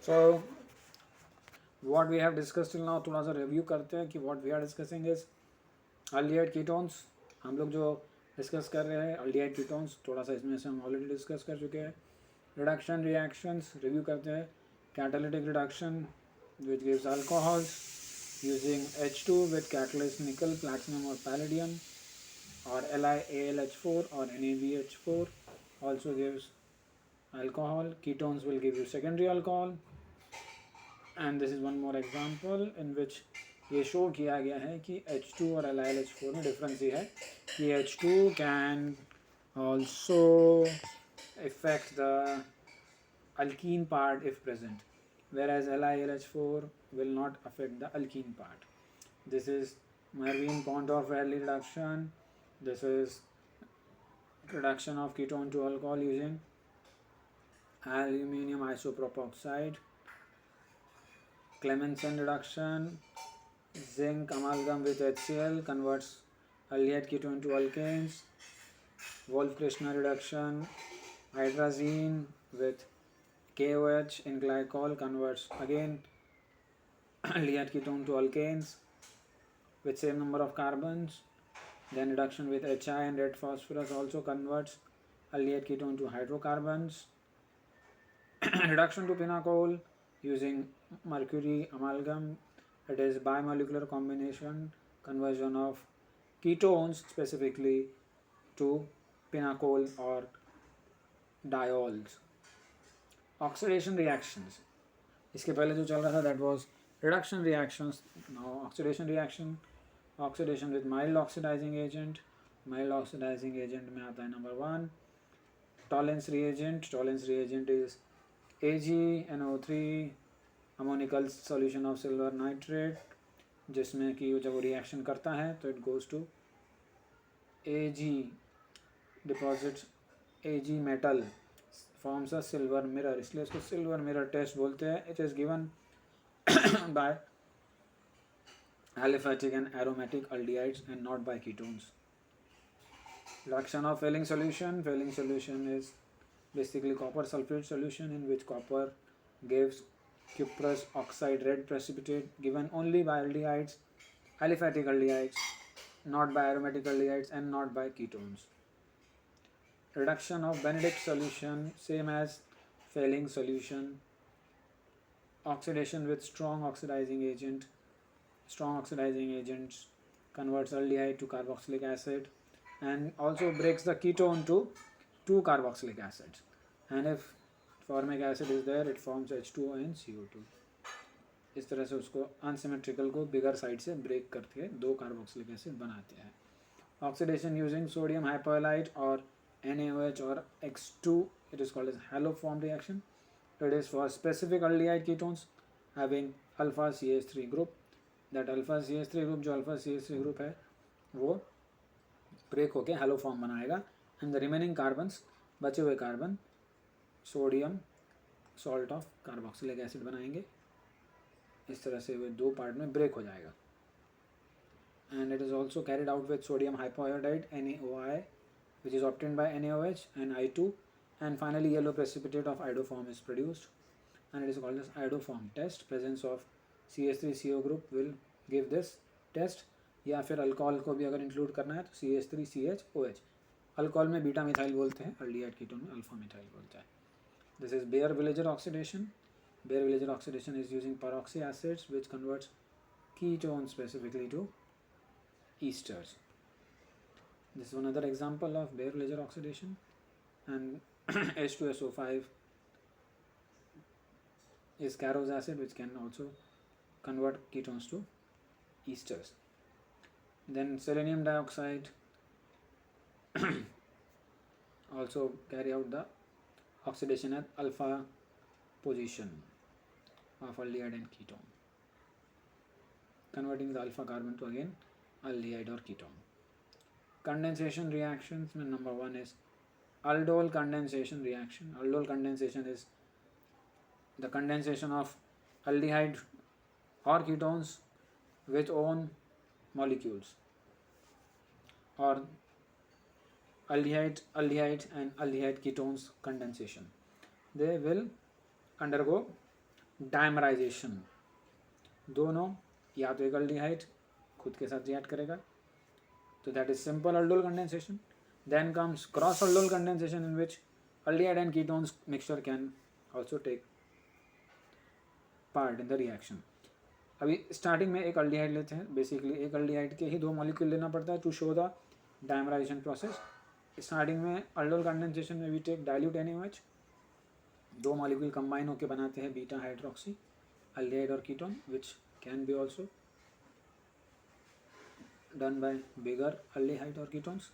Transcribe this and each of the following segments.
So what we have discussed till now, थोड़ा सा review करते हैं कि what we are discussing is aldehyde ketones. हम लोग जो डिस्कस कर रहे हैं aldehyde ketones, थोड़ा सा इसमें से हम ऑलरेडी डिस्कस कर चुके हैं. रिडक्शन रिएक्शंस रिव्यू करते हैं. Catalytic reduction which gives alcohols using H2 with catalyst nickel, platinum or palladium, or LiAlH4 or NaBH4 also gives alcohol. Ketones will give you secondary alcohol. And this is one more example in which ये show किया गया है कि H2 और LiLH4 में difference ये है कि H2 can also affect the alkene part if present, whereas LiLH4 will not affect the alkene part. This is Marvin-Pondorf-Verley reduction. This is reduction of ketone to alcohol using aluminium isopropoxide. Clemmensen reduction, zinc amalgam with HCl converts aldehyde ketone to alkanes. Wolff-Kishner reduction, hydrazine with KOH in glycol converts again aldehyde ketone to alkanes with same number of carbons. Then reduction with HI and red phosphorus also converts aldehyde ketone to hydrocarbons. Reduction to pinacol using mercury amalgam. It is bimolecular combination conversion of ketones specifically to pinacol or diols. Oxidation reactions. इसके पहले जो चल रहा था that was reduction reactions. Now oxidation reaction. Oxidation with mild oxidizing agent. Mild oxidizing agent में आता है number 1 Tollens reagent. Tollens reagent is AgNO3 ammonical solution of silver nitrate, जिसमें कि जब वो रिएक्शन करता है तो it goes to Ag deposits Ag metal forms a silver mirror, इसलिए इसको सिल्वर मिरर टेस्ट बोलते हैं. It is given by aliphatic and aromatic aldehydes and not by ketones. Reduction of failing solution. Failing solution is basically copper sulfate solution in which copper gives cuprous oxide red precipitate given only by aldehydes, aliphatic aldehydes, not by aromatic aldehydes and not by ketones. Reduction of Benedict solution, same as failing solution. Oxidation with strong oxidizing agent. Strong oxidizing agents converts aldehyde to carboxylic acid and also breaks the ketone to 2 carboxylic acids. And if formic acid is there, it forms H2O and CO2. इस तरह से उसको unsymmetrical को bigger side से break करके 2 carboxylic acid बनाते हैं. Oxidation using sodium हाइपोहैलाइड और NaOH or X2, it is called as haloform reaction. It is for specific aldehyde ketones having alpha CH3 group. That alpha CH3 group जो alpha CH3 group है वो break होके haloform बनाएगा and the remaining carbons, बचे हुए carbon sodium salt of carboxylic acid बनाएंगे. इस तरह से वे 2 पार्ट में ब्रेक हो जाएगा. And it is also carried out with sodium hypoiodide NaOI which is obtained by NaOH and I2, and finally yellow precipitate of iodoform is produced and it is called as iodoform test. Presence of CH3CO group will give this test. या फिर alcohol को भी अगर include करना है तो CH3CHOH. Alcohol में beta methyl बोलते हैं, aldehyde कीटोन में अल्फा मिथाइल बोलता है. This is Baeyer-Villiger oxidation. Baeyer-Villiger oxidation is using peroxy acids which converts ketones specifically to esters. This is another example of Baeyer-Villiger oxidation. And H2SO5 is Carrot's acid which can also convert ketones to esters. Then selenium dioxide also carry out the oxidation at alpha position of aldehyde and ketone, converting the alpha carbon to again aldehyde or ketone. Condensation reactions, number 1 is aldol condensation reaction. Aldol condensation is the condensation of aldehyde or ketones with own molecules, or aldehyde and aldehyde ketones condensation. They will undergo dimerisation, दोनों या तो एक aldehyde खुद के साथ react करेगा, तो that is simple aldol condensation. Then comes cross aldol condensation in which aldehyde and ketones mixture can also take part in the reaction. अभी स्टार्टिंग में एक अल्डिहाइड लेते हैं, बेसिकली एक अल्डिहाइड के ही 2 मॉलिक्यूल लेना पड़ता है to show the dimerization process. Starting में aldol condensation में we take dilute NaOH, 2 molecule combine होकर बनाते हैं बीटा हाइड्रोक्सी aldehyde और ketone, which can be also done by bigger aldehyde or ketones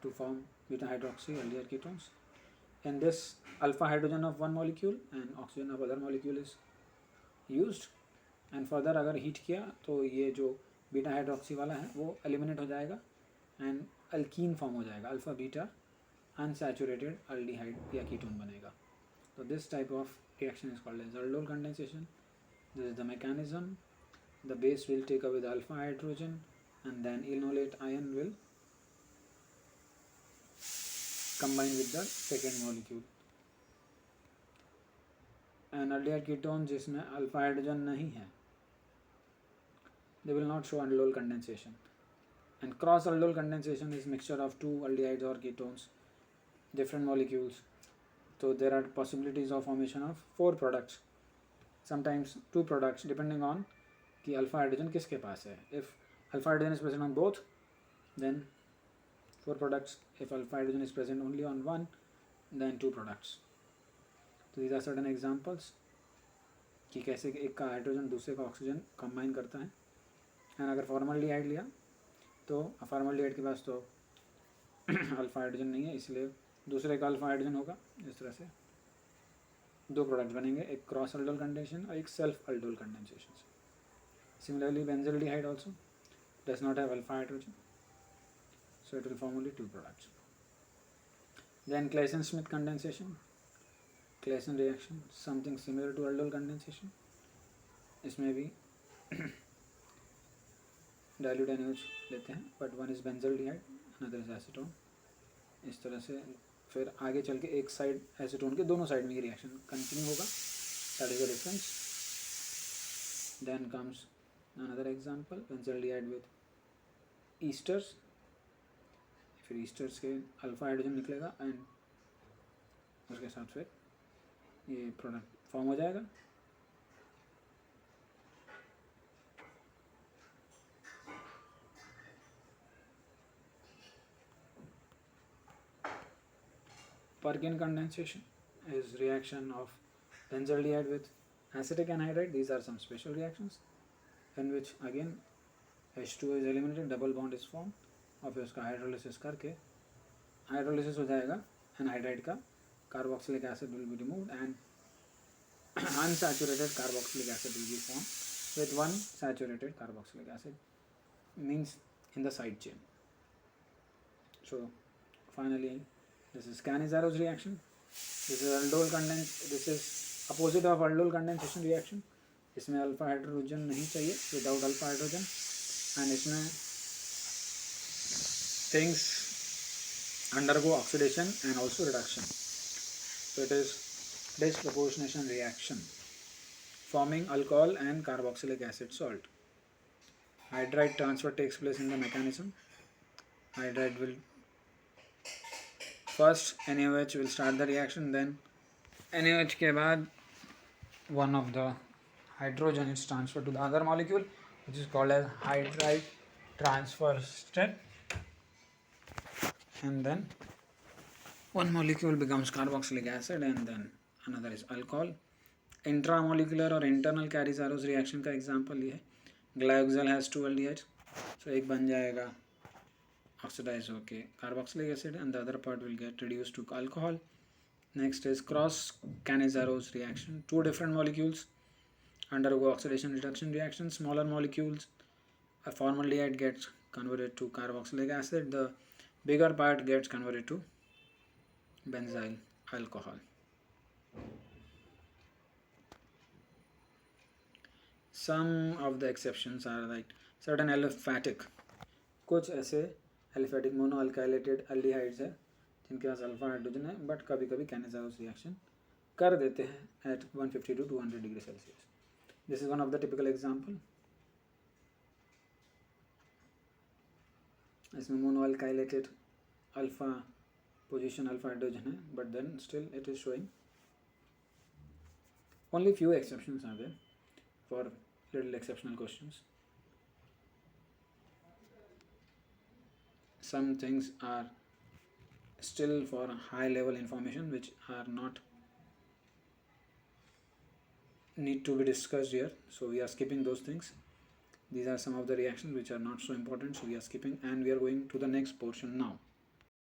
to form beta hydroxy aldehyde ketones. In this, alpha hydrogen of one molecule and oxygen of other molecule is used, and further अगर heat किया तो ये जो beta hydroxy वाला है वो eliminate हो जाएगा एंड अल्कीन फॉर्म हो जाएगा, अल्फा बीटा अनसैचुरेटेड अल्डिहाइड या कीटोन बनेगा. तो this type of reaction is called as aldol condensation. This is the mechanism. The base will take away the alpha hydrogen and then enolate ion will combine with the second molecule. An aldehyde ketone जिसमें alpha hydrogen नहीं है, they will not show aldol condensation. And cross aldol condensation is mixture of 2 aldehydes or ketones, different molecules. So there are possibilities of formation of 4 products, sometimes 2 products depending on कि alpha hydrogen किसके पास है. If alpha hydrogen is present on both, then 4 products. If alpha hydrogen is present only on one, then 2 products. So these are certain examples कि कैसे एक का hydrogen दूसरे का oxygen combine करता है. एंड अगर फॉर्मल्डिहाइड लिया तो फॉर्मल्डिहाइड के पास तो अल्फा हाइड्रोजन नहीं है, इसलिए दूसरे का अल्फा हाइड्रोजन होगा. इस तरह से 2 प्रोडक्ट्स बनेंगे, एक क्रॉस aldol कंडेंसेशन और एक self aldol condensation. Similarly, benzaldehyde also does not have alpha hydrogen, so it will form only 2 products. Then Claisen-Smith condensation, Claisen reaction, something similar to aldol condensation. इसमें भी dilute NaOH लेते हैं, but one is benzaldehyde, another is acetone. इस तरह से फिर आगे चल के एक साइड एसीटोन के दोनों साइड में ये रिएक्शन कंटिन्यू होगा, that is the difference. Then comes another example, benzaldehyde with esters, फिर ईस्टर्स के अल्फा हाइड्रोजन निकलेगा एंड उसके साथ फिर ये प्रोडक्ट फॉर्म हो जाएगा. Perkin condensation is reaction of benzaldehyde with acetic anhydride. These are some special reactions in which again H2O is eliminated, double bond is form और फिर उसका हाइड्रोलिसिस करके हाइड्रोलिसिस हो जाएगा एनहाइड्राइड का, carboxylic acid will be removed and unsaturated carboxylic acid will be formed with one saturated carboxylic acid, means in the side chain. So finally this is Cannizaro's reaction. This is opposite of aldol condensation reaction. इसमें alpha hydrogen नहीं चाहिए, without alpha hydrogen, and इसमें things undergo oxidation and also reduction. So it is disproportionation reaction forming alcohol and carboxylic acid salt. Hydride transfer takes place in the mechanism. Hydride will first NaOH will start the reaction, then NaOH के बाद one of the hydrogen is transferred to the other molecule, which is called as hydride transfer step, and then one molecule becomes carboxylic acid and then another is alcohol. Intramolecular और internal Cannizaro's reaction का example ये है. Glyoxal has 2 aldehydes, so एक बन जाएगा oxidized होके carboxylic acid and the other part will get reduced to alcohol. Next is cross Cannizaro's reaction. 2 different molecules undergo oxidation reduction reaction. Smaller molecules, a formaldehyde gets converted to carboxylic acid. The bigger part gets converted to benzyl alcohol. Some of the exceptions are like certain aliphatic, कुछ ऐसे aliphatic monoalkylated aldehydes है जिनके पास alpha hydrogen है, but कभी कभी Cannizaro's reaction कर देते हैं at 150 to 200 degree Celsius. This is one of the typical example. इसमें mono alkylated alpha position alpha hydrogen है, but then still it is showing. Only few exceptions are there for little exceptional questions. Some things are still for high level information which are not need to be discussed here, so we are skipping those things. These are some of the reactions which are not so important, so we are skipping, and we are going to the next portion now.